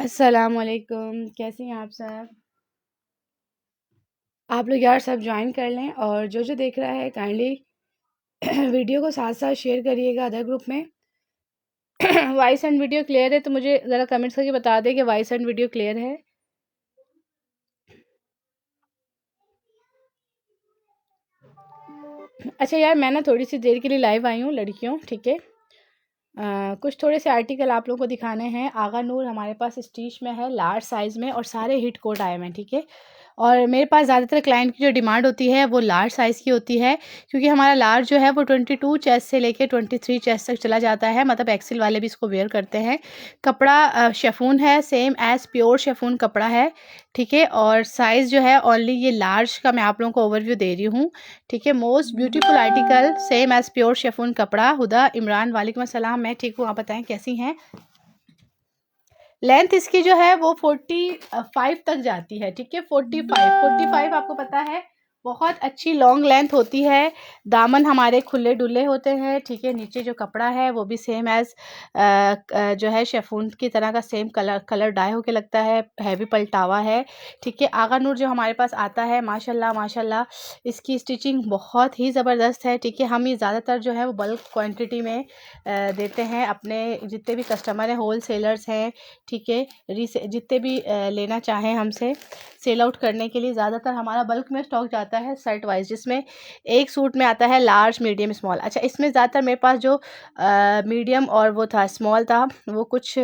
अस्सलामुअलैकुम, कैसे हैं आप सब? आप लोग यार सब ज्वाइन कर लें और जो जो देख रहा है काइंडली वीडियो को साथ साथ शेयर करिएगा अदर ग्रुप में। वॉइस एंड वीडियो क्लियर है तो मुझे ज़रा कमेंट्स करके बता दें कि वॉइस एंड वीडियो क्लियर है। अच्छा यार, मैं ना थोड़ी सी देर के लिए लाइव आई हूँ लड़कियों, ठीक है। कुछ थोड़े से आर्टिकल आप लोगों को दिखाने हैं। आगा नूर हमारे पास स्टिच में है, लार्ज साइज़ में, और सारे हिट कोट आए हुए हैं, ठीक है। और मेरे पास ज़्यादातर क्लाइंट की जो डिमांड होती है वो लार्ज साइज़ की होती है, क्योंकि हमारा लार्ज जो है वो 22 चेस्ट से लेके 23 चेस्ट तक चला जाता है, मतलब एक्सेल वाले भी इसको वेयर करते हैं। कपड़ा शेफून है, सेम एज़ प्योर शेफून कपड़ा है, ठीक है। और साइज़ जो है ओनली ये लार्ज का मैं आप लोगों को ओवरव्यू दे रही हूँ, ठीक है। Most beautiful article, same as pure chiffon कपड़ा। हुदा इमरान, वालेकुम अस्सलाम, मैं ठीक हूँ, आप बताएं कैसी हैं। लेंथ इसकी जो है वो 45 तक जाती है, ठीक है। 45 आपको पता है बहुत अच्छी लॉन्ग लेंथ होती है। दामन हमारे खुले डुले होते हैं, ठीक है। नीचे जो कपड़ा है वो भी सेम एज जो है शेफून की तरह का सेम कलर डाई होके लगता है, हैवी पलटावा है, ठीक है। आगा नूर जो हमारे पास आता है, माशाल्लाह माशाल्लाह इसकी स्टिचिंग बहुत ही ज़बरदस्त है, ठीक है। हम ये ज़्यादातर जो है वो बल्क क्वांटिटी में देते हैं अपने जितने भी कस्टमर हैं, होल सेलर्स हैं, ठीक है। जितने भी लेना चाहें हमसे सेल आउट करने के लिए, ज़्यादातर हमारा बल्क में स्टॉक जाता है सेट वाइज, जिसमें एक सूट में आता है लार्ज मीडियम स्मॉल। अच्छा, इसमें ज़्यादातर मेरे पास जो मीडियम और वो था स्मॉल था, वो कुछ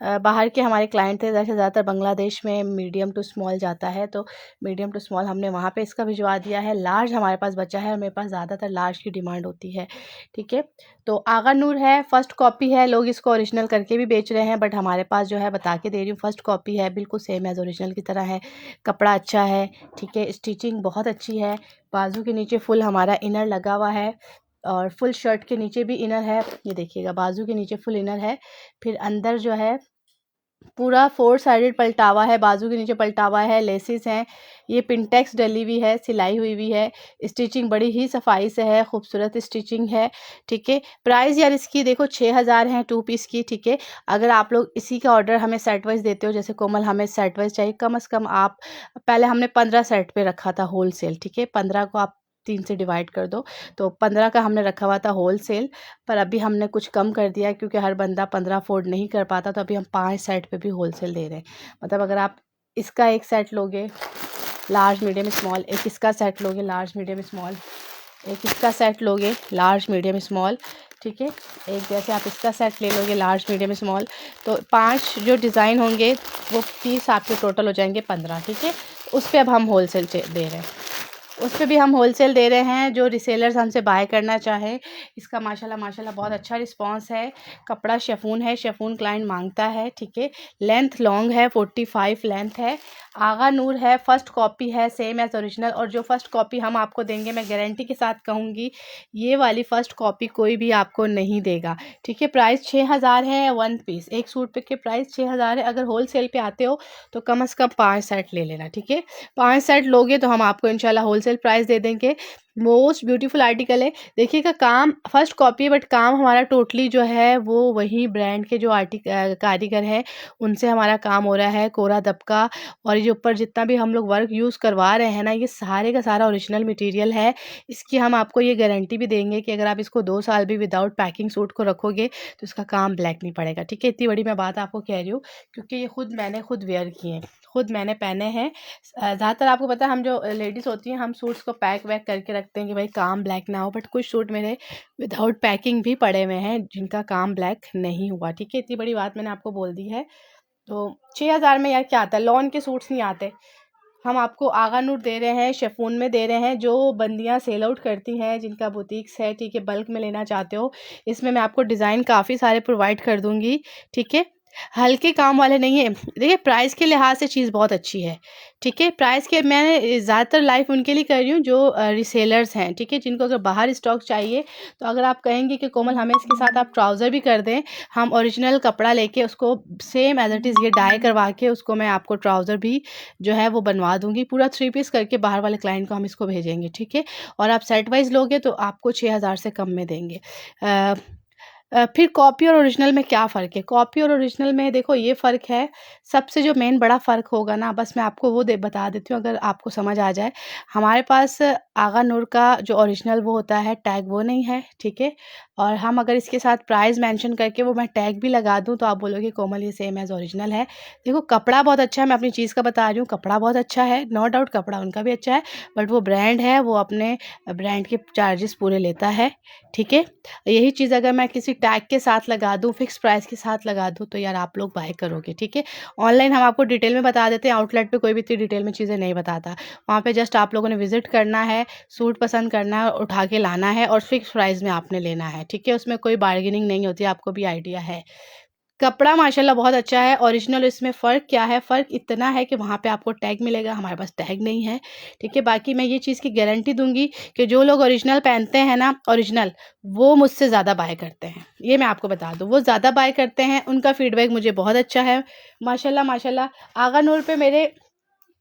बाहर के हमारे क्लाइंट थे, जैसे ज़्यादातर बांग्लादेश में मीडियम टू स्मॉल जाता है, तो मीडियम टू स्मॉल हमने वहाँ पे इसका भिजवा दिया है। लार्ज हमारे पास बचा है और मेरे पास ज़्यादातर लार्ज की डिमांड होती है, ठीक है। तो आगा नूर है, फर्स्ट कॉपी है, लोग इसको ओरिजिनल करके भी बेच रहे हैं, बट हमारे पास जो है बता के दे रही हूँ, फर्स्ट कॉपी है, बिल्कुल सेम एज ओरिजिनल की तरह है। कपड़ा अच्छा है, ठीक है। स्टिचिंग बहुत अच्छी है। बाजू के नीचे फुल हमारा इनर लगा हुआ है, और फुल शर्ट के नीचे भी इनर है, ये देखिएगा, बाजू के नीचे फुल इनर है। फिर अंदर जो है पूरा 4 साइडेड पलटावा है, बाजू के नीचे पलटावा है, लेसिस हैं, ये पिंटेक्स डली हुई है, सिलाई हुई हुई है। स्टिचिंग बड़ी ही सफाई से है, खूबसूरत स्टिचिंग है, ठीक है। प्राइस यार इसकी देखो 6000 है 2 पीस की, ठीक है। अगर आप लोग इसी का ऑर्डर हमें सेट वाइज देते हो, जैसे कोमल हमें सेट वाइज चाहिए, कम से कम आप, पहले हमने 15 सेट पे रखा था होल सेल, ठीक है। 15 को आप 3 से डिवाइड कर दो, तो 15 का हमने रखा हुआ था होल सेल, पर अभी हमने कुछ कम कर दिया, क्योंकि हर बंदा 15 अफोर्ड नहीं कर पाता, तो अभी हम 5 सेट पे भी होलसेल दे रहे हैं। मतलब अगर आप इसका एक सेट लोगे लार्ज मीडियम स्मॉल, एक इसका सेट लोगे लार्ज मीडियम स्मॉल, एक इसका सेट लोगे लार्ज मीडियम स्मॉल, ठीक है। एक जैसे आप इसका सेट ले लोगे लार्ज मीडियम स्मॉल, तो 5 जो डिज़ाइन होंगे वो पीस आपके टोटल हो जाएंगे 15, ठीक है। उस पर अब हम होलसेल दे रहे हैं, उस पे भी हम होलसेल दे रहे हैं। जो रिसेलर्स हमसे बाय करना चाहे, इसका माशाल्लाह माशाल्लाह बहुत अच्छा रिस्पांस है। कपड़ा शेफून है, शेफून क्लाइंट मांगता है, ठीक है। लेंथ लॉन्ग है, 45 लेंथ है। आगा नूर है, फर्स्ट कॉपी है, सेम एज ओरिजिनल। और जो फर्स्ट कॉपी हम आपको देंगे, मैं गारंटी के साथ कहूँगी, ये वाली फ़र्स्ट कॉपी कोई भी आपको नहीं देगा, ठीक है। प्राइस 6000 है वन पीस, एक सूट पे के प्राइस 6000 है। अगर होल सेल पे आते हो तो कम से कम 5 सेट ले लेना, ठीक है। 5 सेट लोगे तो हम आपको इंशाल्लाह होलसेल प्राइस दे देंगे। मोस्ट ब्यूटीफुल आर्टिकल है, देखिएगा, काम फर्स्ट कॉपी है, बट काम हमारा टोटली जो है वो वही ब्रांड के जो कारीगर है उनसे हमारा काम हो रहा है, कोरा दबका। और ये ऊपर जितना भी हम लोग वर्क यूज़ करवा रहे हैं ना, ये सारे का सारा ओरिजिनल मटेरियल है। इसकी हम आपको ये गारंटी भी देंगे कि अगर आप इसको 2 साल भी विदाउट पैकिंग सूट को रखोगे तो इसका काम ब्लैक नहीं पड़ेगा, ठीक है। इतनी बड़ी मैं बात आपको कह रही हूँ, क्योंकि ये मैंने खुद वेयर किए हैं, खुद मैंने पहने हैं। ज़्यादातर आपको पता है हम जो लेडीज़ होती हैं, हम सूट्स को पैक वैक करके रखते हैं कि भाई काम ब्लैक ना हो, बट कुछ सूट मेरे विदाउट पैकिंग भी पड़े हुए हैं जिनका काम ब्लैक नहीं हुआ, ठीक है। इतनी बड़ी बात मैंने आपको बोल दी है। तो 6000 में यार क्या आता है, लॉन के सूट्स नहीं आते। हम आपको आगा नूर दे रहे हैं, शेफून में दे रहे हैं। जो बंदियां सेल आउट करती हैं, जिनका बुटीक्स है, ठीक है, बल्क में लेना चाहते हो, इसमें मैं आपको डिज़ाइन काफ़ी सारे प्रोवाइड कर दूंगी, ठीक है। हल्के काम वाले नहीं है। देखिए, प्राइस के लिहाज से चीज़ बहुत अच्छी है, ठीक है। प्राइस के मैंने ज़्यादातर लाइफ उनके लिए कर रही हूँ जो रिसेलर्स हैं, ठीक है, जिनको अगर बाहर स्टॉक चाहिए, तो अगर आप कहेंगे कि कोमल हमें इसके साथ आप ट्राउज़र भी कर दें, हम ओरिजिनल कपड़ा लेके उसको सेम एज इट इज़ ये डाई करवा के उसको मैं आपको ट्राउज़र भी जो है वो बनवा दूंगी, पूरा 3 पीस करके बाहर वाले क्लाइंट को हम इसको भेजेंगे, ठीक है। और आप सेट वाइज लोगे तो आपको 6000 से कम में देंगे। फिर कॉपी और ओरिजिनल में क्या फ़र्क है? कॉपी और ओरिजिनल में देखो ये फ़र्क है, सबसे जो मेन बड़ा फ़र्क होगा ना, बस मैं आपको वो बता देती हूँ अगर आपको समझ आ जाए। हमारे पास आगा नूर का जो ओरिजिनल वो होता है टैग वो नहीं है, ठीक है? और हम अगर इसके साथ प्राइस मेंशन करके वो मैं टैग भी लगा दूँ तो आप बोलोगे कोमल ये सेम एज़ ओरिजिनल है। देखो कपड़ा बहुत अच्छा है, मैं अपनी चीज़ का बता रही हूँ, कपड़ा बहुत अच्छा है, नो डाउट कपड़ा उनका भी अच्छा है, बट वो ब्रांड है, वो अपने ब्रांड के चार्जेस पूरे लेता है, ठीक है? यही चीज़ अगर मैं किसी टैग के साथ लगा दूँ, फिक्स प्राइस के साथ लगा दूँ तो यार आप लोग बाय करोगे, ठीक है? ऑनलाइन हम आपको डिटेल में बता देते हैं, आउटलेट पे कोई भी इतनी डिटेल में चीज़ें नहीं बताता। वहाँ पे जस्ट आप लोगों ने विज़िट करना है, सूट पसंद करना है, उठा के लाना है और फिक्स प्राइस में आपने लेना है, ठीक है? उसमें कोई बार्गेनिंग नहीं होती, आपको भी आइडिया है। कपड़ा माशाल्लाह बहुत अच्छा है। ओरिजिनल इसमें फ़र्क क्या है? फ़र्क इतना है कि वहाँ पे आपको टैग मिलेगा, हमारे पास टैग नहीं है, ठीक है? बाकी मैं ये चीज़ की गारंटी दूँगी कि जो लोग ओरिजिनल पहनते हैं ना, ओरिजिनल, वो मुझसे ज़्यादा बाय करते हैं। ये मैं आपको बता दूँ, वो ज़्यादा बाय करते हैं, उनका फ़ीडबैक मुझे बहुत अच्छा है। माशाल्लाह, माशाल्लाह आगा नूर पे मेरे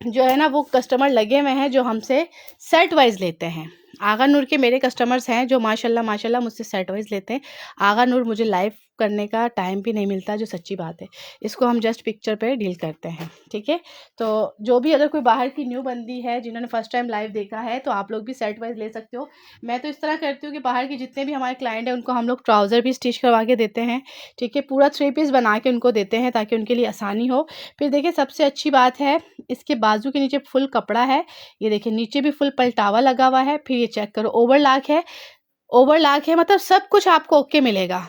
जो है ना वो कस्टमर लगे हुए हैं जो हमसे सेट वाइज़ लेते हैं। आगा नूर के मेरे कस्टमर्स हैं जो माशाल्लाह माशाल्लाह मुझसे सेट वाइज़ लेते हैं। आगा नूर मुझे लाइव करने का टाइम भी नहीं मिलता, जो सच्ची बात है। इसको हम जस्ट पिक्चर पे डील करते हैं, ठीक है? तो जो भी अगर कोई बाहर की न्यू बंदी है जिन्होंने फर्स्ट टाइम लाइव देखा है तो आप लोग भी सेट वाइज़ ले सकते हो। मैं तो इस तरह करती हूँ कि बाहर के जितने भी हमारे क्लाइंट हैं उनको हम लोग ट्राउज़र भी स्टिच करवा के देते हैं, ठीक है? पूरा 3 पीस बना के उनको देते हैं ताकि उनके लिए आसानी हो। फिर देखिए सबसे अच्छी बात है, इसके बाजू के नीचे फुल कपड़ा है, ये देखिए नीचे भी फुल पलटावा लगा हुआ है। फिर ये चेक करो ओवरलॉक है, मतलब सब कुछ आपको ओके मिलेगा।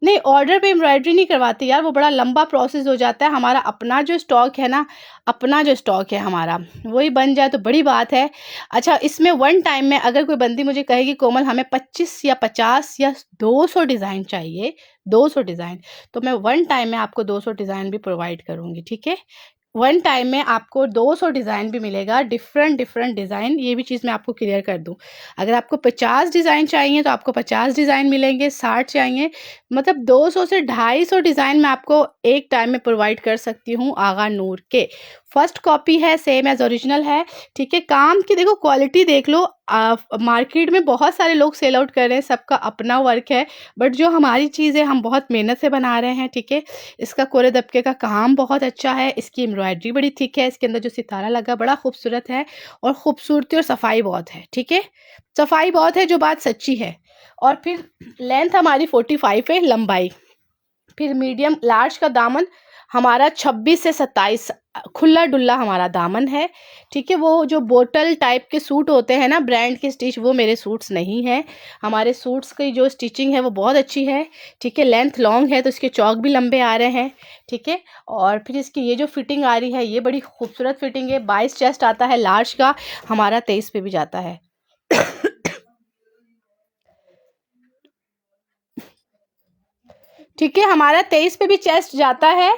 नहीं, ऑर्डर पे एम्ब्रॉयडरी नहीं करवाते यार, वो बड़ा लंबा प्रोसेस हो जाता है। हमारा अपना जो स्टॉक है ना, अपना जो स्टॉक है हमारा, वही बन जाए तो बड़ी बात है। अच्छा, इसमें वन टाइम में अगर कोई बंदी मुझे कहेगी कोमल हमें 25 या 50 या 200 डिज़ाइन चाहिए, 200 डिज़ाइन, तो मैं वन टाइम में आपको 200 डिज़ाइन भी प्रोवाइड करूँगी, ठीक है? वन टाइम में आपको 200 डिज़ाइन भी मिलेगा, डिफरेंट डिफरेंट डिज़ाइन। ये भी चीज़ मैं आपको क्लियर कर दूं, अगर आपको 50 डिज़ाइन चाहिए तो आपको 50 डिज़ाइन मिलेंगे, 60 चाहिए, मतलब 200 से 250 डिज़ाइन मैं आपको एक टाइम में प्रोवाइड कर सकती हूँ आगा नूर के। फर्स्ट कॉपी है, सेम एज ओरिजिनल है, ठीक है? काम की देखो क्वालिटी देख लो, मार्केट में बहुत सारे लोग सेल आउट कर रहे हैं, सबका अपना वर्क है, बट जो हमारी चीज़ है हम बहुत मेहनत से बना रहे हैं, ठीक है? इसका कोरे दबके का काम बहुत अच्छा है, इसकी एम्ब्रॉयडरी बड़ी थिक है, इसके अंदर जो सितारा लगा बड़ा खूबसूरत है, और खूबसूरती और सफाई बहुत है, ठीक है? सफाई बहुत है, जो बात सच्ची है। और फिर लेंथ हमारी 45 है, लंबाई। फिर मीडियम लार्ज का दामन हमारा 26 से 27 खुला डुल्ला हमारा दामन है, ठीक है? वो जो बोटल टाइप के सूट होते हैं ना ब्रांड के स्टिच, वो मेरे सूट्स नहीं हैं। हमारे सूट्स की जो स्टिचिंग है वो बहुत अच्छी है, ठीक है? लेंथ लॉन्ग है तो इसके चौक भी लंबे आ रहे हैं, ठीक है? और फिर इसकी ये जो फिटिंग आ रही है ये बड़ी खूबसूरत फिटिंग है। 22 चेस्ट आता है लार्ज का, हमारा 23 पे भी जाता है। ठीक है, हमारा 23 पे भी चेस्ट जाता है।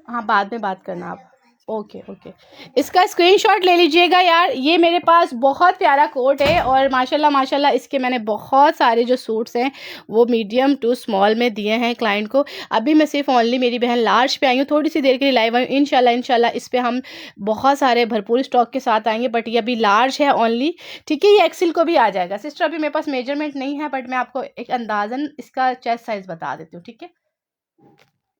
हाँ, बाद में बात करना आप। ओके ओके, इसका स्क्रीनशॉट ले लीजिएगा यार। ये मेरे पास बहुत प्यारा कोट है और माशाल्लाह माशाल्लाह इसके मैंने बहुत सारे जो सूट्स हैं वो मीडियम टू स्मॉल में दिए हैं क्लाइंट को। अभी मैं सिर्फ ओनली मेरी बहन लार्ज पे आई हूँ, थोड़ी सी देर के लिए लाइव आई हूँ। इंशाल्लाह इस पर हम बहुत सारे भरपूर स्टॉक के साथ आएंगे, बट ये अभी लार्ज है ओनली, ठीक है? ये एक्सिल को भी आ जाएगा सिस्टर, अभी मेरे पास मेजरमेंट नहीं है, बट मैं आपको एक अंदाजन इसका चेस्ट साइज बता देती हूँ, ठीक है?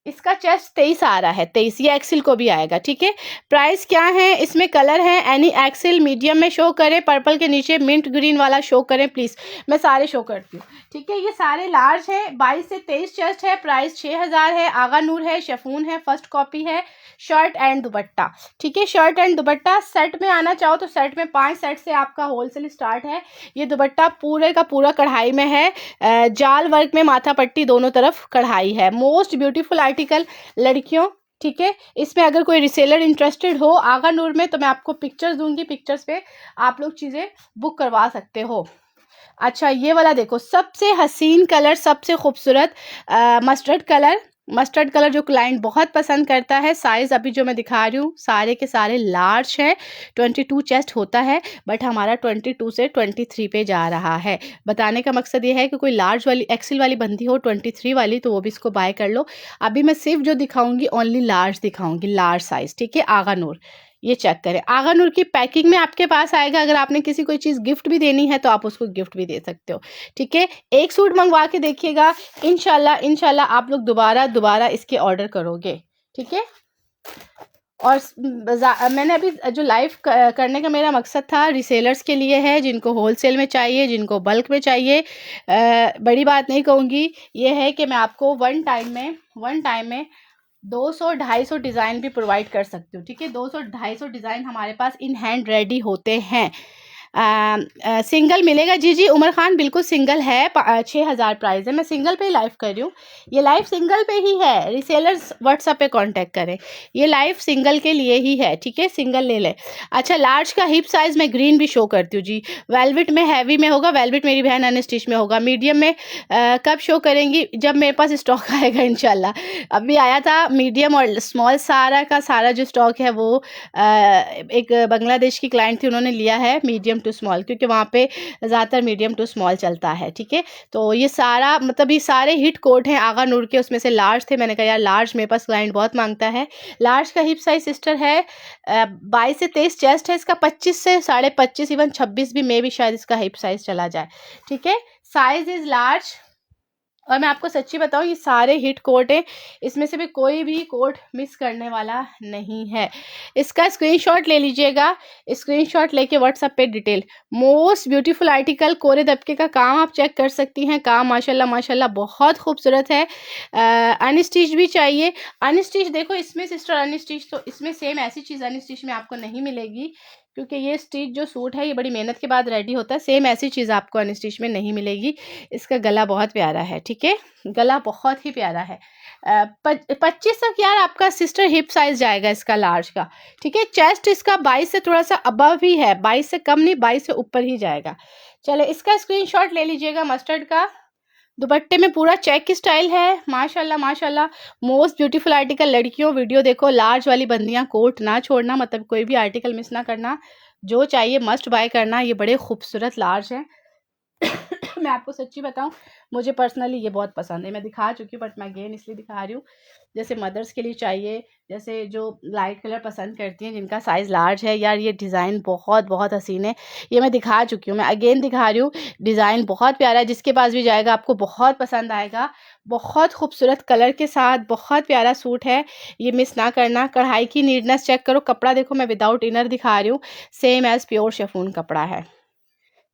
इसका चेस्ट 23 आ रहा है, 23, ये एक्सिल को भी आएगा, ठीक है? प्राइस क्या है, इसमें कलर है एनी एक्सिल मीडियम में शो करें, पर्पल के नीचे मिंट ग्रीन वाला शो करें प्लीज़, मैं सारे शो करती हूँ, ठीक है? ये सारे लार्ज है, 22 से 23 चेस्ट है, प्राइस 6000 है। आगा नूर है, शेफून है, फर्स्ट कॉपी है, शर्ट एंड दुपट्टा, ठीक है? शर्ट एंड दुपट्टा सेट में आना चाहो तो सेट में 5 सेट से आपका होलसेल स्टार्ट है। ये दुपट्टा पूरे का पूरा कढ़ाई में है, जाल वर्क में माथा पट्टी दोनों तरफ कढ़ाई है, मोस्ट ब्यूटीफुल आर्टिकल लड़कियों, ठीक है? इसमें अगर कोई रिसेलर इंटरेस्टेड हो आगा नूर में तो मैं आपको पिक्चर्स दूंगी, पिक्चर्स पे आप लोग चीज़ें बुक करवा सकते हो। अच्छा, ये वाला देखो, सबसे हसीन कलर, सबसे खूबसूरत मस्टर्ड कलर जो क्लाइंट बहुत पसंद करता है। साइज़ अभी जो मैं दिखा रही हूँ सारे के सारे लार्ज है, 22 चेस्ट होता है, बट हमारा 22 से 23 पे जा रहा है। बताने का मकसद ये है कि कोई लार्ज वाली एक्सिल वाली बंदी हो 23 वाली तो वो भी इसको बाय कर लो। अभी मैं सिर्फ जो दिखाऊंगी ओनली लार्ज दिखाऊंगी, लार्ज साइज़, ठीक है? आगा नूर, ये चेक करें। आगा नूर की पैकिंग में आपके पास आएगा। अगर आपने किसी कोई चीज़ गिफ्ट भी देनी है तो आप उसको गिफ्ट भी दे सकते हो, ठीक है। एक सूट मंगवा के देखिएगा, इंशाल्लाह इंशाल्लाह आप लोग दोबारा इसके ऑर्डर करोगे, ठीक है। और मैंने अभी जो लाइव करने का मेरा मकसद था रीसेलर्स के लिए है, जिनको होलसेल में चाहिए, जिनको बल्क में चाहिए। बड़ी बात नहीं कहूँगी, ये है कि मैं आपको वन टाइम में 200-250 डिज़ाइन भी प्रोवाइड कर सकती हूँ, ठीक है। 200-250 डिज़ाइन हमारे पास इन हैंड रेडी होते हैं। सिंगल मिलेगा जी उमर खान, बिल्कुल सिंगल है। 6000 प्राइस है। मैं सिंगल पे ही लाइव कर रही हूँ, ये लाइव सिंगल पे ही है। रीसेलर्स व्हाट्सएप पे कांटेक्ट करें, ये लाइव सिंगल के लिए ही है, ठीक है। सिंगल ले लें। अच्छा, लार्ज का हिप साइज़ मैं ग्रीन भी शो करती हूँ जी। वेलवेट में हैवी में होगा, वेलवेट मेरी बहन अनस्टिच में होगा। मीडियम में कब शो करेंगी? जब मेरे पास स्टॉक आएगा इंशाल्लाह। अभी आया था मीडियम और स्मॉल, सारा का सारा जो स्टॉक है वो एक बांग्लादेश की क्लाइंट थी, उन्होंने लिया है मीडियम टू स्मॉल, क्योंकि वहाँ पे ज़्यादातर मीडियम टू स्मॉल चलता है, ठीक है। तो ये सारा मतलब ये सारे हिट कोट हैं आगा नूर के, उसमें से लार्ज थे। मैंने कहा यार लार्ज मेरे पास क्लाइंट बहुत मांगता है। लार्ज का हिप साइज सिस्टर है 22 से 23, चेस्ट है इसका 25 से 25.5, इवन 26 भी मे भी शायद इसका हिप साइज चला जाए, ठीक है। Size is large. और मैं आपको सच्ची बताऊं, ये सारे हिट कोट हैं, इसमें से भी कोई भी कोट मिस करने वाला नहीं है। इसका स्क्रीनशॉट ले लीजिएगा, स्क्रीनशॉट लेके व्हाट्सएप पे डिटेल। मोस्ट ब्यूटीफुल आर्टिकल, कोरे दबके का काम आप चेक कर सकती हैं। काम माशाल्लाह माशाल्लाह बहुत खूबसूरत है। अनस्टिच भी चाहिए, अनस्टिच देखो इसमें सिस्टर अनस्टिच, तो इसमें सेम ऐसी चीज़ अनस्टिच में आपको नहीं मिलेगी, क्योंकि ये स्टिच जो सूट है ये बड़ी मेहनत के बाद रेडी होता है। सेम ऐसी चीज़ आपको अनस्टिच में नहीं मिलेगी। इसका गला बहुत प्यारा है, ठीक है, गला बहुत ही प्यारा है। 25 तक यार आपका सिस्टर हिप साइज जाएगा इसका लार्ज का, ठीक है। चेस्ट इसका 22 से थोड़ा सा अबव ही है, 22 से कम नहीं, 22 से ऊपर ही जाएगा। चले इसका स्क्रीनशॉट ले लीजिएगा। मस्टर्ड का दुपट्टे में पूरा चेक स्टाइल है, माशाल्लाह माशाल्लाह। Most beautiful article. लड़कियों वीडियो देखो, लार्ज वाली बंदियां कोट ना छोड़ना, मतलब कोई भी आर्टिकल मिस ना करना, जो चाहिए मस्ट बाय करना। ये बड़े खूबसूरत लार्ज हैं। मैं आपको सच्ची बताऊं, मुझे पर्सनली ये बहुत पसंद है। मैं दिखा चुकी हूँ बट मैं अगेन इसलिए दिखा रही हूँ, जैसे मदर्स के लिए चाहिए, जैसे जो लाइट कलर पसंद करती हैं, जिनका साइज़ लार्ज है, यार ये डिज़ाइन बहुत बहुत हसीन है। ये मैं दिखा चुकी हूँ, मैं अगेन दिखा रही हूँ। डिज़ाइन बहुत प्यारा है, जिसके पास भी जाएगा आपको बहुत पसंद आएगा। बहुत खूबसूरत कलर के साथ बहुत प्यारा सूट है, ये मिस ना करना। कढ़ाई की नीटनेस चेक करो, कपड़ा देखो, मैं विदाउट इनर दिखा रही हूँ, सेम एज़ प्योर शिफॉन कपड़ा है,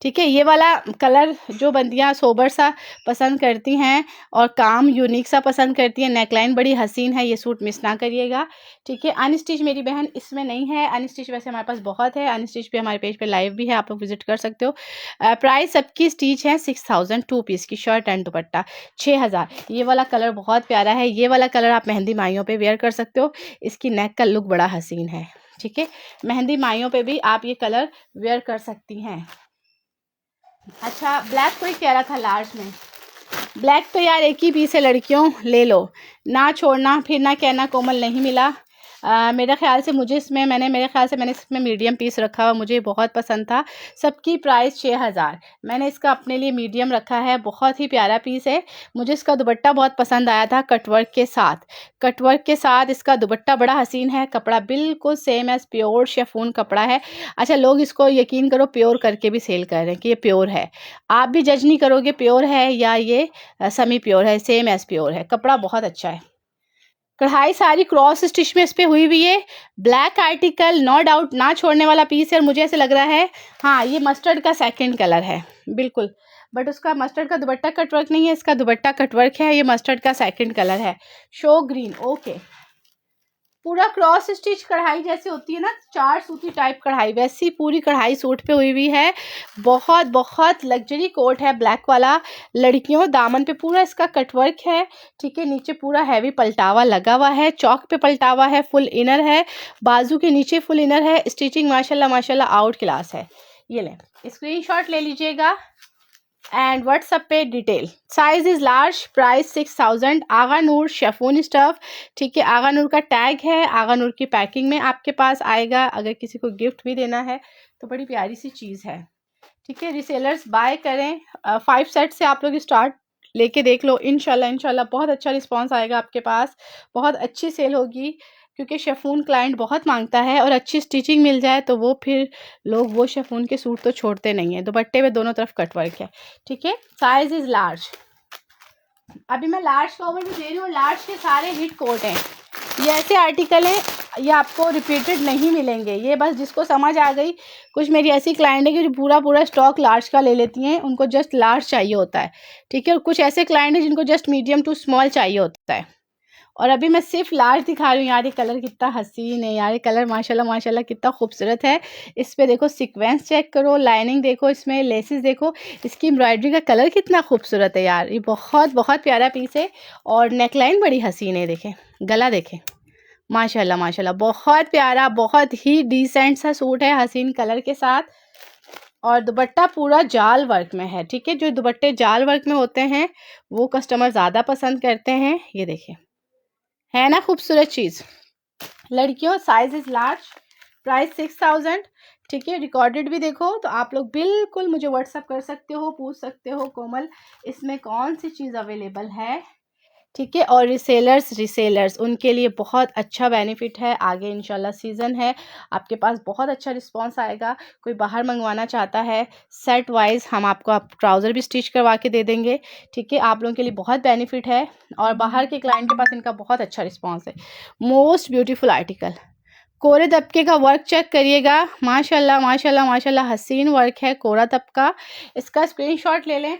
ठीक है। ये वाला कलर जो बंदियां सोबर सा पसंद करती हैं और काम यूनिक सा पसंद करती हैं, नेकलाइन बड़ी हसीन है, ये सूट मिस ना करिएगा, ठीक है। अनस्टिच मेरी बहन इसमें नहीं है, अनस्टिच वैसे हमारे पास बहुत है, अनस्टिच पे हमारे पेज पे लाइव भी है, आप लोग विजिट कर सकते हो। प्राइस सबकी स्टिच है 6000, 2 पीस की शर्ट एंड दुपट्टा 6000। ये वाला कलर बहुत प्यारा है, ये वाला कलर आप मेहंदी माइयों पे वेयर कर सकते हो, इसकी नेक का लुक बड़ा हसीन है, ठीक है। मेहंदी माइयों पे भी आप ये कलर वेयर कर सकती हैं। अच्छा, ब्लैक कोई कह रहा था लार्ज में, ब्लैक तो यार एक ही पीस है, लड़कियों ले लो, ना छोड़ना, फिर ना कहना कोमल नहीं मिला। मेरे ख्याल से मेरे ख्याल से मैंने इसमें मीडियम पीस रखा हुआ, मुझे बहुत पसंद था। सबकी प्राइस 6000, मैंने इसका अपने लिए मीडियम रखा है, बहुत ही प्यारा पीस है। मुझे इसका दुपट्टा बहुत पसंद आया था, कटवर्क के साथ इसका दुपट्टा बड़ा हसीन है। कपड़ा बिल्कुल सेम एज प्योर शिफॉन कपड़ा है। अच्छा, लोग इसको यकीन करो प्योर करके भी सेल कर रहे हैं कि ये प्योर है, आप भी जज नहीं करोगे प्योर है या ये सेमी प्योर है, सेम एज प्योर है। कपड़ा बहुत अच्छा है। कढ़ाई सारी क्रॉस स्टिच में इस पे हुई हुई है। ब्लैक आर्टिकल, नो डाउट ना छोड़ने वाला पीस है, और मुझे ऐसे लग रहा है हाँ ये मस्टर्ड का सेकंड कलर है बिल्कुल, बट उसका मस्टर्ड का दुपट्टा कटवर्क नहीं है, इसका दुपट्टा कटवर्क है। ये मस्टर्ड का सेकंड कलर है, शो ग्रीन, ओके। पूरा क्रॉस स्टिच कढ़ाई जैसे होती है ना, 4 सूती टाइप कढ़ाई, वैसी पूरी कढ़ाई सूट पे हुई हुई है। बहुत बहुत लग्जरी कोट है ब्लैक वाला। लड़कियों दामन पे पूरा इसका कटवर्क है, ठीक है। नीचे पूरा हैवी पलटावा लगा हुआ है, चौक पे पलटावा है, फुल इनर है, बाजू के नीचे फुल इनर है। स्टिचिंग माशाल्लाह माशाल्लाह आउट क्लास है। ये लें, स्क्रीनशॉट ले लीजिएगा एंड व्हाट्सएप पे detail. Size is large, price 6000। Agha Noor chiffon stuff, ठीक है। आगा नूर का टैग है, आगा नूर की पैकिंग में आपके पास आएगा। अगर किसी को गिफ्ट भी देना है तो बड़ी प्यारी सी चीज़ है, ठीक है। रीसेलर्स बाय करें, 5 सेट से आप लोग स्टार्ट लेके देख लो, इंशाल्लाह इंशाल्लाह बहुत अच्छा रिस्पांस आएगा आपके पास, बहुत अच्छी सेल होगी, क्योंकि शिफॉन क्लाइंट बहुत मांगता है और अच्छी स्टिचिंग मिल जाए तो वो फिर लोग वो शिफॉन के सूट तो छोड़ते नहीं हैं। दुपट्टे में दोनों तरफ कटवर्क है, ठीक है। Size is large. अभी मैं लार्ज का ओवर भी दे रही हूँ। लार्ज के सारे हिट कोट हैं। ये ऐसे आर्टिकल हैं, ये आपको रिपीटेड नहीं मिलेंगे। ये बस जिसको समझ आ गई, कुछ मेरी ऐसी क्लाइंट है कि जो पूरा स्टॉक लार्ज का ले लेती हैं, उनको जस्ट लार्ज चाहिए होता है, ठीक है। और कुछ ऐसे क्लाइंट हैं जिनको जस्ट मीडियम टू स्मॉल चाहिए होता है। और अभी मैं सिर्फ लार्ज दिखा रही हूँ यार। ये कलर कितना हसीन है यार, ये कलर माशाल्लाह माशाल्लाह कितना खूबसूरत है। इस पे देखो सीक्वेंस चेक करो, लाइनिंग देखो, इसमें लेसेस देखो, इसकी एम्ब्रॉयडरी का कलर कितना खूबसूरत है यार। ये बहुत बहुत प्यारा पीस है। और नेकलाइन बड़ी हसीन है, देखें गला देखें, माशाल्लाह माशाल्लाह बहुत प्यारा, बहुत ही डिसेंट सा सूट है हसीन कलर के साथ। और दुपट्टा पूरा जाल वर्क में है, ठीक है। जो दुपट्टे जाल वर्क में होते हैं वो कस्टमर ज़्यादा पसंद करते हैं। ये देखें, है ना खूबसूरत चीज़। लड़कियों साइज इज़ लार्ज, प्राइस 6000, ठीक है। रिकॉर्डेड भी देखो तो आप लोग बिल्कुल मुझे व्हाट्सअप कर सकते हो, पूछ सकते हो कोमल इसमें कौन सी चीज़ अवेलेबल है, ठीक है। और रिसेलर्स उनके लिए बहुत अच्छा बेनिफिट है। आगे इंशाल्लाह सीज़न है, आपके पास बहुत अच्छा रिस्पांस आएगा। कोई बाहर मंगवाना चाहता है सेट वाइज, हम आपको ट्राउज़र भी स्टिच करवा के दे देंगे, ठीक है। आप लोगों के लिए बहुत बेनिफिट है। और बाहर के क्लाइंट के पास इनका बहुत अच्छा रिस्पॉन्स है। मोस्ट ब्यूटीफुल आर्टिकल, कोरे दबके का वर्क चेक करिएगा, माशाल्लाह माशाल्लाह माशाल्लाह हसीन वर्क है कोरा दबका। इसका स्क्रीनशॉट ले लें।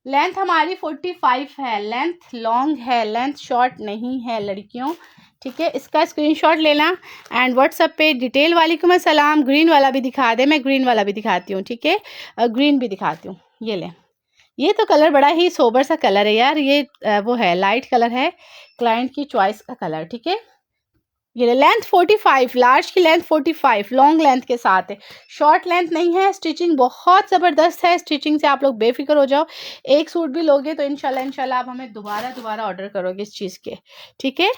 लेंथ हमारी 45 है, लेंथ लॉन्ग है, लेंथ शॉर्ट नहीं है लड़कियों, ठीक है। इसका स्क्रीनशॉट लेना एंड व्हाट्सएप पे डिटेल। वालेकुम अस्सलाम। ग्रीन वाला भी दिखा दे, मैं ग्रीन वाला भी दिखाती हूँ, ठीक है। ग्रीन भी दिखाती हूँ, ये लें। ये तो कलर बड़ा ही सोबर सा कलर है यार। ये वो है लाइट कलर है, क्लाइंट की चॉइस का कलर, ठीक है। ये लेंथ 45, लार्ज की लेंथ 45 लॉन्ग लेंथ के साथ है, शॉर्ट लेंथ नहीं है। स्टिचिंग बहुत ज़बरदस्त है, स्टिचिंग से आप लोग बेफिक्र हो जाओ। एक सूट भी लोगे तो इंशाल्लाह आप हमें दोबारा ऑर्डर करोगे इस चीज़ के, ठीक है।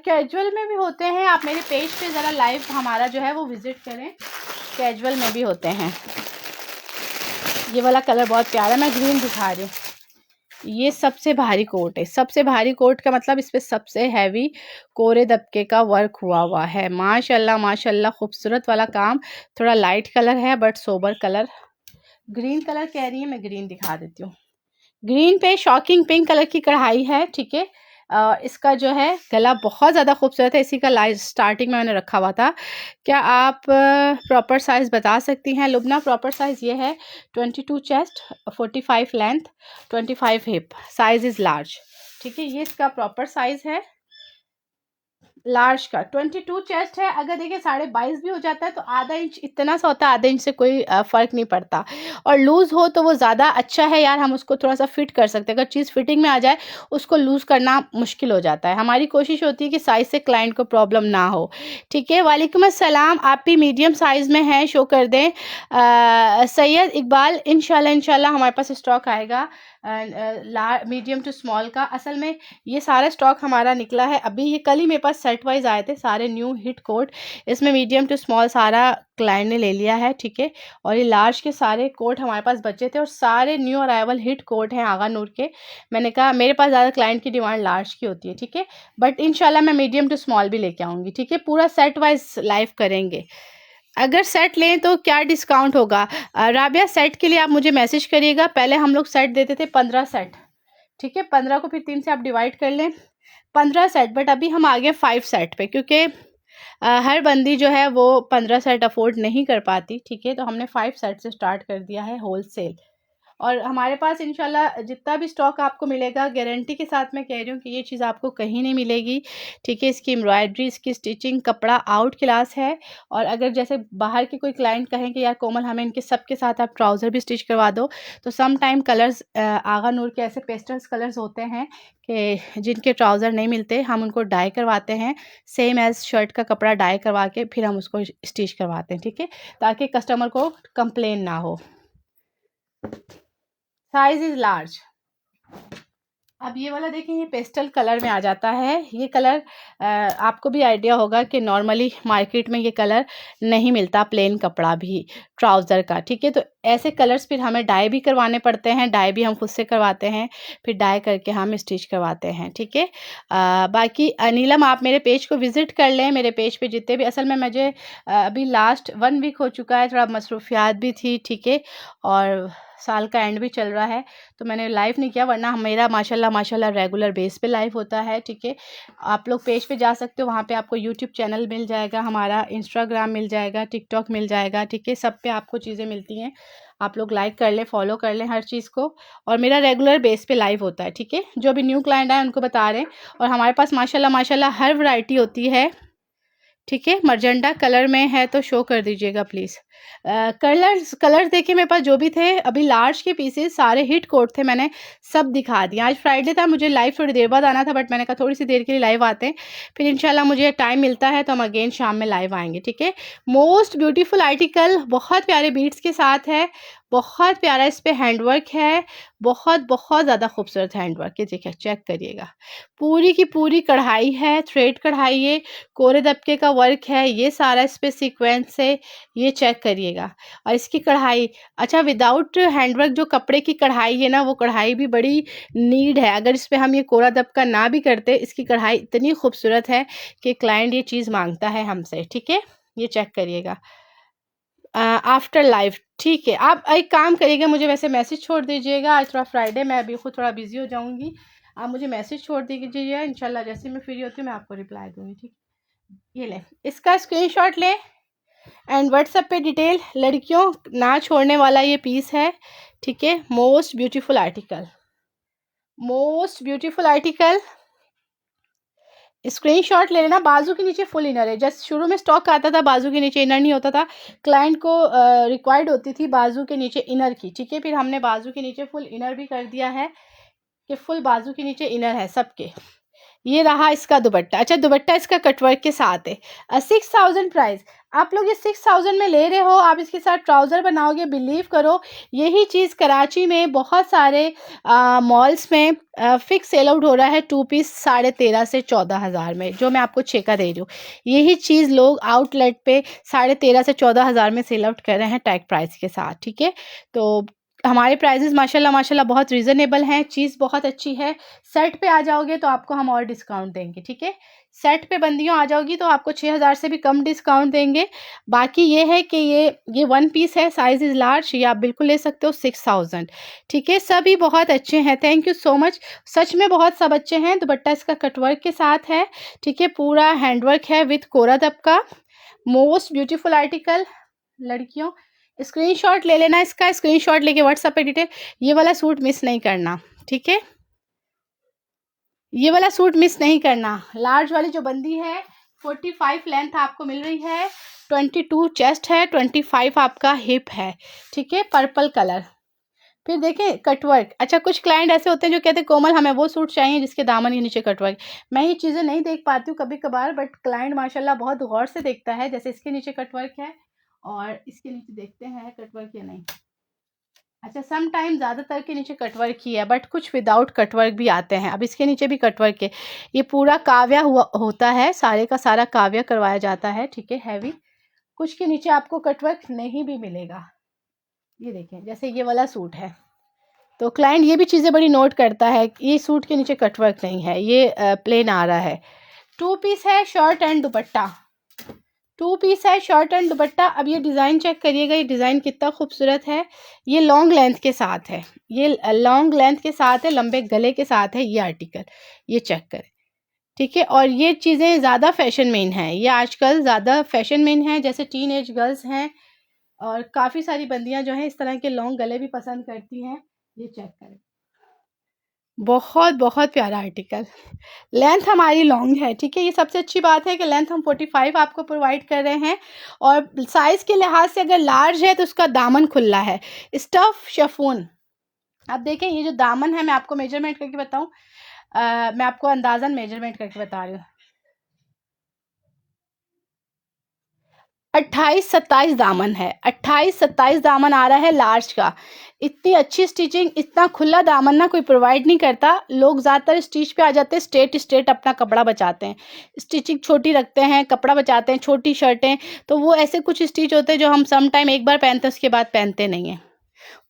कैजुअल में भी होते हैं, आप मेरे पेज पे ज़रा लाइव हमारा जो है वो विज़िट करें। कैजुअल में भी होते हैं। ये वाला कलर बहुत प्यारा, मैं ग्रीन दिखा रही हूँ। ये सबसे भारी कोट है, सबसे भारी कोट का मतलब इस पे सबसे हैवी कोरे दबके का वर्क हुआ है। माशाल्लाह माशाल्लाह खूबसूरत वाला काम। थोड़ा लाइट कलर है but sober colour. Green colour कह रही है, मैं ग्रीन दिखा देती हूँ। ग्रीन पे शॉकिंग पिंक कलर की कढ़ाई है, ठीक है। इसका जो है गला बहुत ज़्यादा खूबसूरत है। इसी का लाइव स्टार्टिंग में मैंने रखा हुआ था। क्या आप प्रॉपर साइज़ बता सकती हैं लुबना? प्रॉपर साइज़ ये है 22 chest, 45 length, 25 hip, size is large, ठीक है। ये इसका प्रॉपर साइज़ है लार्ज का। 22 चेस्ट है। अगर देखिए 22.5 भी हो जाता है तो आधा इंच इतना सा होता है, आधा इंच से कोई फ़र्क नहीं पड़ता। और लूज़ हो तो वो ज़्यादा अच्छा है यार, हम उसको थोड़ा सा फिट कर सकते हैं। अगर चीज़ फिटिंग में आ जाए उसको लूज़ करना मुश्किल हो जाता है। हमारी कोशिश होती है कि साइज़ से क्लाइंट को प्रॉब्लम ना हो, ठीक है। वालेकुम अस्सलाम। आप भी मीडियम साइज़ में हैं, शो कर दें। सैयद इकबाल, इंशाल्लाह हमारे पास स्टॉक आएगा मीडियम टू स्मॉल का। असल में ये सारा स्टॉक हमारा निकला है अभी, ये कल ही मेरे पास सेट वाइज आए थे सारे न्यू हिट कोट। इसमें मीडियम टू स्मॉल सारा क्लाइंट ने ले लिया है, ठीक है। और ये लार्ज के सारे कोट हमारे पास बचे थे और सारे न्यू अराइवल हिट कोट हैं आगा नूर के। मैंने कहा मेरे पास ज़्यादा क्लाइंट की डिमांड लार्ज की होती है, ठीक है। बट इंशाल्लाह मैं मीडियम टू स्मॉल भी लेके आऊँगी, ठीक है। पूरा सेट वाइज लाइव करेंगे। अगर सेट लें तो क्या डिस्काउंट होगा? राबिया सेट के लिए आप मुझे मैसेज करिएगा। पहले हम लोग सेट देते थे 15 सेट, ठीक है। 15 को फिर 3 से आप डिवाइड कर लें, 15 सेट। बट अभी हम आ गए 5 सेट पे, क्योंकि हर बंदी जो है वो 15 सेट अफोर्ड नहीं कर पाती, ठीक है। तो हमने 5 सेट से स्टार्ट कर दिया है होल सेल। और हमारे पास इंशाल्लाह जितना भी स्टॉक आपको मिलेगा गारंटी के साथ मैं कह रही हूँ कि ये चीज़ आपको कहीं नहीं मिलेगी, ठीक है। इसकी एम्ब्रॉयडरी, इसकी स्टिचिंग, कपड़ा आउट क्लास है। और अगर जैसे बाहर के कोई क्लाइंट कहें कि यार कोमल हमें इनके सब के साथ आप ट्राउज़र भी स्टिच करवा दो, तो सम टाइम कलर्स आगा नूर के ऐसे पेस्टल्स कलर्स होते हैं कि जिनके ट्राउज़र नहीं मिलते, हम उनको डाई करवाते हैं, सेम एज़ शर्ट का कपड़ा डाई करवा के फिर हम उसको स्टिच करवाते हैं, ठीक है, ताकि कस्टमर को कंप्लेन ना हो। Size is large. अब ये वाला देखें, ये पेस्टल कलर में आ जाता है। ये कलर आपको भी आइडिया होगा कि नॉर्मली मार्केट में ये कलर नहीं मिलता, प्लेन कपड़ा भी। ट्राउज़र का, ठीक है। तो ऐसे कलर्स फिर हमें डाई भी करवाने पड़ते हैं, डाई भी हम खुद से करवाते हैं, फिर डाई करके हम स्टिच करवाते हैं, ठीक है। बाकी नीलम आप मेरे पेज को विज़िट कर लें। मेरे पेज पे जितने भी, असल में मुझे अभी लास्ट 1 वीक हो चुका है, थोड़ा मसरूफियात भी थी, ठीक है, और साल का एंड भी चल रहा है, तो मैंने लाइव नहीं किया, वरना मेरा माशाल्लाह रेगुलर बेस पे लाइव होता है, ठीक है। आप लोग पेज पे जा सकते हो, वहाँ पे आपको यूट्यूब चैनल मिल जाएगा, हमारा इंस्टाग्राम मिल जाएगा, टिकटॉक मिल जाएगा, ठीक है। सब पे आपको चीज़ें मिलती हैं, आप लोग लाइक कर लें, फॉलो कर लें हर चीज़ को। और मेरा रेगुलर बेस पे लाइव होता है, ठीक है। जो भी न्यू क्लाइंट आए उनको बता रहे हैं। और हमारे पास माशाल्लाह हर वैरायटी होती है, ठीक है। मर्जेंटा कलर में है तो शो कर दीजिएगा प्लीज़। कलर्स देखिए मेरे पास जो भी थे, अभी लार्ज के पीसेस सारे हिट कोट थे, मैंने सब दिखा दिया। आज फ्राइडे था, मुझे लाइव थोड़ी देर बाद आना था, बट मैंने कहा थोड़ी सी देर के लिए लाइव आते हैं, फिर इंशाल्लाह मुझे टाइम मिलता है तो हम अगेन शाम में लाइव आएंगे, ठीक है। मोस्ट ब्यूटीफुल आर्टिकल, बहुत प्यारे बीट्स के साथ है, बहुत प्यारा इस पर हैंडवर्क है, बहुत ज़्यादा खूबसूरत हैंडवर्क है। देखिए चेक करिएगा, पूरी की पूरी कढ़ाई है, थ्रेड कढ़ाई है, कोरे दबके का वर्क है, ये सारा इस पर सीक्वेंस है, ये चेक करिएगा। और इसकी कढ़ाई, अच्छा विदाउट हैंडवर्क जो कपड़े की कढ़ाई है ना, वो कढ़ाई भी बड़ी नीड है। अगर इस पर हम ये कोरा दबका ना भी करते, इसकी कढ़ाई इतनी खूबसूरत है कि क्लाइंट ये चीज़ मांगता है हमसे, ठीक है। ये चेक करिएगा। आफ्टर लाइव, ठीक है। आप एक काम करिएगा, मुझे वैसे मैसेज छोड़ दीजिएगा, आज थोड़ा फ्राइडे, मैं अभी खुद थोड़ा बिजी हो जाऊंगी, आप मुझे मैसेज छोड़ दीजिए, इंशाल्लाह जैसे मैं फ्री होती हूँ मैं आपको रिप्लाई दूंगी, ठीक। ये लें, इसका स्क्रीनशॉट लें एंड व्हाट्सएप पे डिटेल। लड़कियों ना छोड़ने वाला ये पीस है, ठीक है। Most beautiful article, most beautiful article, screenshot ले लेना। बाजू के नीचे फुल इनर है, जैसे शुरू में स्टॉक आता था बाजू के नीचे इनर नहीं होता था, क्लाइंट को रिक्वायर्ड होती थी बाजू के नीचे इनर की, ठीक है। फिर हमने बाजू के नीचे फुल इनर भी कर दिया है कि फुल बाजू के नीचे इनर है सबके। ये रहा इसका दुपट्टा। अच्छा दुपट्टा इसका कटवर्क के साथ है। 6000 प्राइस, आप लोग ये 6000 में ले रहे हो, आप इसके साथ ट्राउज़र बनाओगे, बिलीव करो यही चीज़ कराची में बहुत सारे मॉल्स में फिक्स सेल आउट हो रहा है, 2 पीस 13.5 से 14,000 में, जो मैं आपको छेका दे रही हूँ। यही चीज़ लोग आउटलेट पे 13.5 से 14,000 में सेल आउट कर रहे हैं टैग प्राइस के साथ, ठीक है। तो हमारे प्राइजेस माशाल्लाह बहुत रीज़नेबल हैं, चीज़ बहुत अच्छी है। सेट पे आ जाओगे तो आपको हम और डिस्काउंट देंगे, ठीक है। सेट पे बंदियों आ जाओगी तो आपको 6000 से भी कम डिस्काउंट देंगे। बाकी ये है कि ये 1 पीस है, साइज़ इज़ लार्ज, ये आप बिल्कुल ले सकते हो 6000, ठीक है। सभी बहुत अच्छे हैं, थैंक यू सो मच, सच में बहुत सब अच्छे हैं। दुपट्टा इसका कटवर्क के साथ है, ठीक है, पूरा हैंडवर्क है विथ कोरा दबका। मोस्ट ब्यूटीफुल आर्टिकल, लड़कियों स्क्रीनशॉट ले लेना, इसका स्क्रीनशॉट लेके व्हाट्सएप पे डिटेल। ये वाला सूट मिस नहीं करना, ठीक है, ये वाला सूट मिस नहीं करना। लार्ज वाली जो बंदी है 45 लेंथ आपको मिल रही है, 22 चेस्ट है, 25 आपका हिप है, ठीक है, पर्पल कलर। फिर देखें कटवर्क, अच्छा कुछ क्लाइंट ऐसे होते हैं जो कहते हैं कोमल हमें वो सूट चाहिए जिसके दामन के नीचे कटवर्क। मैं ये चीज़ें नहीं देख पाती हूँ कभी कभार, बट क्लाइंट माशाल्लाह बहुत गौर से देखता है। जैसे इसके नीचे कटवर्क है और इसके नीचे देखते हैं कटवर्क या नहीं। अच्छा सम टाइम ज़्यादातर के नीचे कटवर्क ही है, बट कुछ विदाउट कटवर्क भी आते हैं। अब इसके नीचे भी कटवर्क है, ये पूरा काव्या हुआ होता है, सारे का सारा काव्या करवाया जाता है, ठीक है, हैवी। कुछ के नीचे आपको कटवर्क नहीं भी मिलेगा। ये देखें जैसे ये वाला सूट है, तो क्लाइंट ये भी चीज़ें बड़ी नोट करता है, ये सूट के नीचे कटवर्क नहीं है, ये प्लेन आ रहा है। 2 पीस है, शर्ट एंड दुपट्टा, 2 पीस है, शर्ट एंड दुपट्टा। अब ये डिज़ाइन चेक करिएगा, ये डिज़ाइन कितना खूबसूरत है। ये लॉन्ग लेंथ के साथ है, ये लॉन्ग लेंथ के साथ है, लंबे गले के साथ है ये आर्टिकल, ये चेक करें, ठीक है। और ये चीज़ें ज़्यादा फैशन में हैं, ये आजकल ज़्यादा फैशन में हैं, जैसे टीन एज गर्ल्स हैं और काफ़ी सारी बंदियां जो हैं इस तरह के लॉन्ग गले भी पसंद करती हैं। ये चेक करें, बहुत प्यारा आर्टिकल। लेंथ हमारी लॉन्ग है, ठीक है, ये सबसे अच्छी बात है कि लेंथ हम 45 आपको प्रोवाइड कर रहे हैं। और साइज़ के लिहाज से अगर लार्ज है तो उसका दामन खुला है, स्टफ शिफॉन। अब देखें ये जो दामन है, मैं आपको मेजरमेंट करके बताऊं, मैं आपको अंदाज़न मेजरमेंट करके बता रही हूँ। 28-27 दामन है, 28-27 दामन आ रहा है लार्ज का। इतनी अच्छी स्टिचिंग, इतना खुला दामन ना कोई प्रोवाइड नहीं करता। लोग ज़्यादातर स्टिच पे आ जाते हैं, स्ट्रेट स्ट्रेट अपना कपड़ा बचाते हैं, स्टिचिंग छोटी रखते हैं, कपड़ा बचाते हैं, छोटी शर्टें। तो वो ऐसे कुछ स्टिच होते हैं जो हम सम टाइम एक बार पहनते हैं, उसके बाद पहनते नहीं हैं,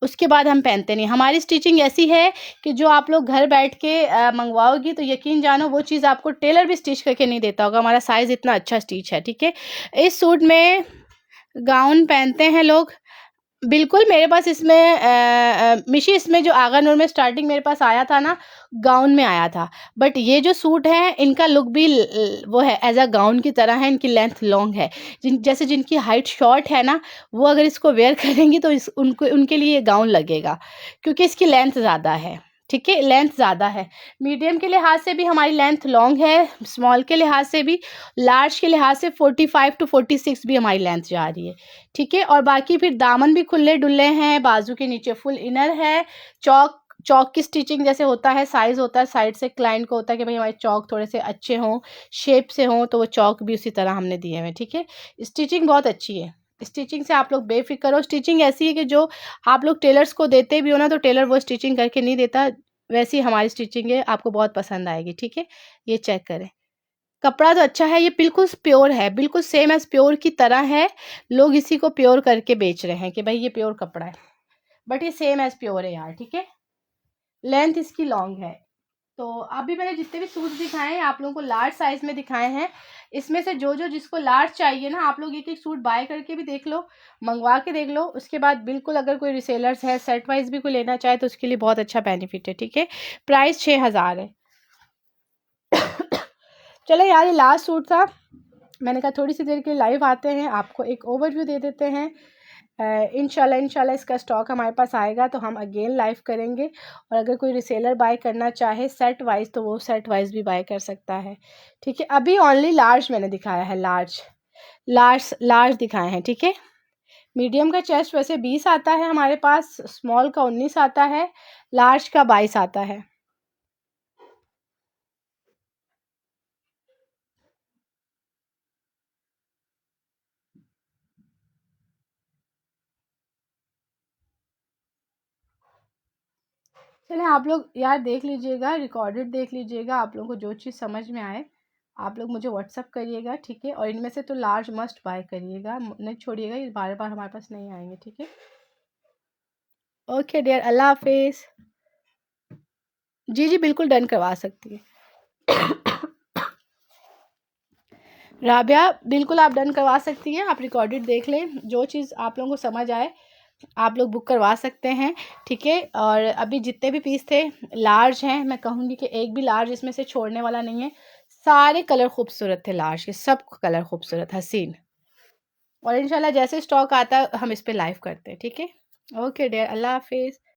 उसके बाद हम पहनते नहीं। हमारी स्टिचिंग ऐसी है कि जो आप लोग घर बैठ के मंगवाओगी तो यकीन जानो वो चीज़ आपको टेलर भी स्टिच करके नहीं देता होगा। हमारा साइज़ इतना अच्छा स्टिच है, ठीक है। इस सूट में गाउन पहनते हैं लोग। बिल्कुल मेरे पास इसमें मिशी, इसमें जो आगा नूर में स्टार्टिंग मेरे पास आया था ना, गाउन में आया था। बट ये जो सूट है इनका लुक भी वो है एज अ गाउन की तरह है। इनकी लेंथ लॉन्ग है, जैसे जिनकी हाइट शॉर्ट है ना, वो अगर इसको वेयर करेंगी तो उनको उनके लिए ये गाउन लगेगा, क्योंकि इसकी लेंथ ज़्यादा है, ठीक है, लेंथ ज़्यादा है। मीडियम के लिहाज से भी हमारी लेंथ लॉन्ग है, स्मॉल के लिहाज से भी, लार्ज के लिहाज से 45 to 46 भी हमारी लेंथ जा रही है, ठीक है। और बाकी फिर दामन भी खुले डुले हैं, बाजू के नीचे फुल इनर है। चौक चौक की स्टिचिंग जैसे होता है, साइज़ होता है, साइड से क्लाइंट को होता है कि भाई हमारे चौक थोड़े से अच्छे हों, शेप से हों, तो वो चौक भी उसी तरह हमने दिए हुए हैं, ठीक है। स्टिचिंग बहुत अच्छी है, स्टिचिंग से आप लोग बेफिक्र हो। स्टिचिंग ऐसी है कि जो आप लोग टेलर्स को देते भी हो ना, तो टेलर वो स्टिचिंग करके नहीं देता, वैसी हमारी स्टिचिंग है, आपको बहुत पसंद आएगी, ठीक है। ये चेक करें, कपड़ा तो अच्छा है, ये बिल्कुल प्योर है, बिल्कुल सेम एज़ प्योर की तरह है। लोग इसी को प्योर करके बेच रहे हैं कि भाई ये प्योर कपड़ा है, बट ये सेम एज़ प्योर है यार, ठीक है। लेंथ इसकी लॉन्ग है। तो अभी मैंने जितने भी सूट दिखाए हैं आप लोगों को लार्ज साइज़ में दिखाए हैं। इसमें से जो जो जिसको लार्ज चाहिए ना, आप लोग एक एक सूट बाय करके भी देख लो, मंगवा के देख लो। उसके बाद बिल्कुल अगर कोई रिसेलर्स है, सेट वाइज भी कोई लेना चाहे तो उसके लिए बहुत अच्छा बेनिफिट है, ठीक है। प्राइस 6000 है। चलो यार, ये लास्ट सूट था, मैंने कहा थोड़ी सी देर के लिए लाइव आते हैं, आपको एक ओवरव्यू दे देते हैं। इंशाल्लाह इसका स्टॉक हमारे पास आएगा तो हम अगेन लाइव करेंगे। और अगर कोई रिसेलर बाय करना चाहे सेट वाइज तो वो सेट वाइज भी बाय कर सकता है, ठीक है। अभी ओनली लार्ज मैंने दिखाया है, लार्ज लार्ज लार्ज दिखाए हैं, ठीक है। मीडियम का चेस्ट वैसे 20 आता है हमारे पास, स्मॉल का 19 आता है, लार्ज का 22 आता है। चलें, आप लोग यार देख लीजिएगा, रिकॉर्डेड देख लीजिएगा, आप लोगों को जो चीज़ समझ में आए आप लोग मुझे व्हाट्सअप करिएगा, ठीक है। और इनमें से तो लार्ज मस्ट बाय करिएगा, नहीं छोड़िएगा, ये बार बार हमारे पास नहीं आएंगे, ठीक है। ओके डियर, अल्लाह हाफिज़। जी जी बिल्कुल डन करवा सकती है राबिया, बिल्कुल आप डन करवा सकती हैं। आप रिकॉर्डेड देख लें, जो चीज़ आप लोगों को समझ आए आप लोग बुक करवा सकते हैं, ठीक है। और अभी जितने भी पीस थे लार्ज हैं, मैं कहूँगी कि एक भी लार्ज इसमें से छोड़ने वाला नहीं है। सारे कलर खूबसूरत थे लार्ज के, सब कलर खूबसूरत हसीन। और इंशाल्लाह जैसे स्टॉक आता है हम इस पे लाइव करते हैं, ठीक है। ओके डियर, अल्लाह हाफिज़।